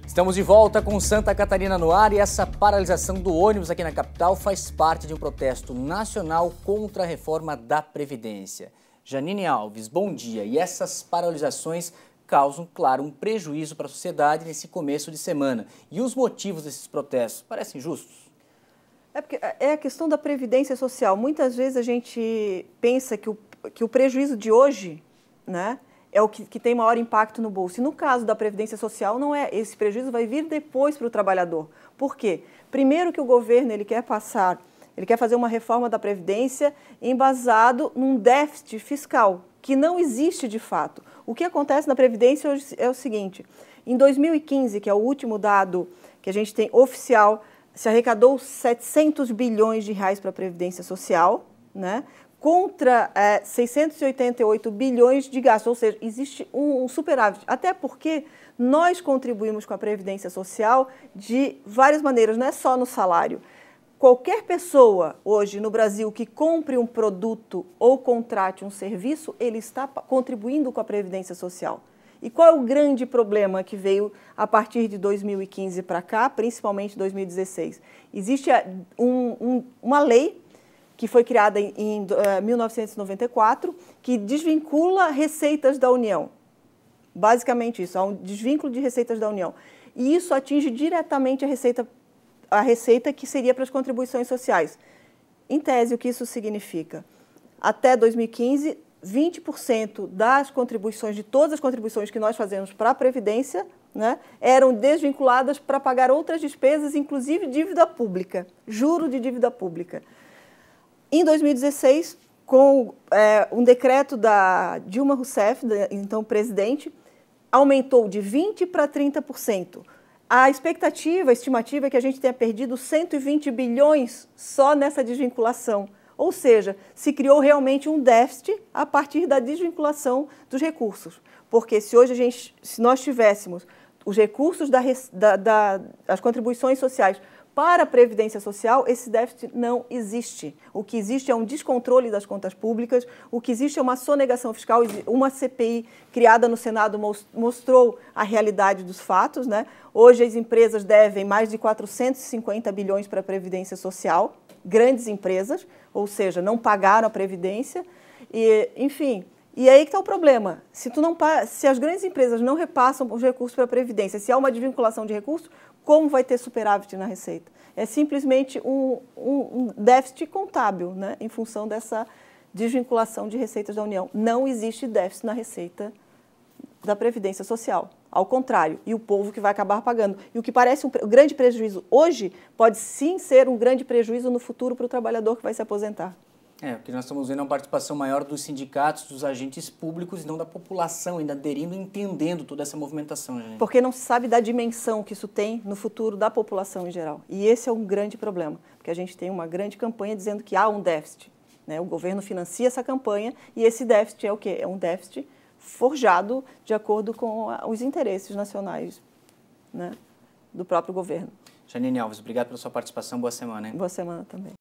Estamos de volta com Santa Catarina no ar e essa paralisação do ônibus aqui na capital faz parte de um protesto nacional contra a reforma da Previdência. Janine Alves, bom dia. E essas paralisações causam, claro, um prejuízo para a sociedade nesse começo de semana. E os motivos desses protestos parecem justos? É a questão da Previdência Social. Muitas vezes a gente pensa que o prejuízo de hoje, né, é o que tem maior impacto no bolso. E no caso da Previdência Social, não é. Esse prejuízo vai vir depois para o trabalhador. Por quê? Primeiro que o governo ele quer fazer uma reforma da Previdência embasado num déficit fiscal, que não existe de fato. O que acontece na Previdência é o seguinte: em 2015, que é o último dado que a gente tem oficial, se arrecadou 700 bilhões de reais para a Previdência Social, né? Contra 688 bilhões de gastos, ou seja, existe um superávit. Até porque nós contribuímos com a Previdência Social de várias maneiras, não é só no salário. Qualquer pessoa hoje no Brasil que compre um produto ou contrate um serviço, ele está contribuindo com a Previdência Social. E qual é o grande problema que veio a partir de 2015 para cá, principalmente 2016? Existe uma lei que foi criada em 1994, que desvincula receitas da União. Basicamente isso, há um desvínculo de receitas da União. E isso atinge diretamente a receita que seria para as contribuições sociais. Em tese, o que isso significa? Até 2015, 20% das contribuições, de todas as contribuições que nós fazemos para a Previdência, né, eram desvinculadas para pagar outras despesas, inclusive dívida pública, juro de dívida pública. Em 2016, com um decreto da Dilma Rousseff, então presidente, aumentou de 20% para 30%. A estimativa é que a gente tenha perdido 120 bilhões só nessa desvinculação. Ou seja, se criou realmente um déficit a partir da desvinculação dos recursos. Porque se nós tivéssemos os recursos das contribuições sociais para a Previdência Social, esse déficit não existe. O que existe é um descontrole das contas públicas, o que existe é uma sonegação fiscal. Uma CPI criada no Senado mostrou a realidade dos fatos, né? Hoje as empresas devem mais de 450 bilhões para a Previdência Social, grandes empresas, ou seja, não pagaram a Previdência, enfim. E aí que está o problema. Se as grandes empresas não repassam os recursos para a Previdência, se há uma desvinculação de recursos, como vai ter superávit na receita? É simplesmente um déficit contábil, né, em função dessa desvinculação de receitas da União. Não existe déficit na receita da Previdência Social. Ao contrário, e o povo que vai acabar pagando. E o que parece um grande prejuízo hoje pode sim ser um grande prejuízo no futuro para o trabalhador que vai se aposentar. O que nós estamos vendo é uma participação maior dos sindicatos, dos agentes públicos e não da população, ainda aderindo e entendendo toda essa movimentação, gente. Porque não se sabe da dimensão que isso tem no futuro da população em geral. E esse é um grande problema, porque a gente tem uma grande campanha dizendo que há um déficit, né? O governo financia essa campanha e esse déficit é o quê? É um déficit forjado de acordo com os interesses nacionais, né, do próprio governo. Janine Alves, obrigado pela sua participação. Boa semana, hein? Boa semana também.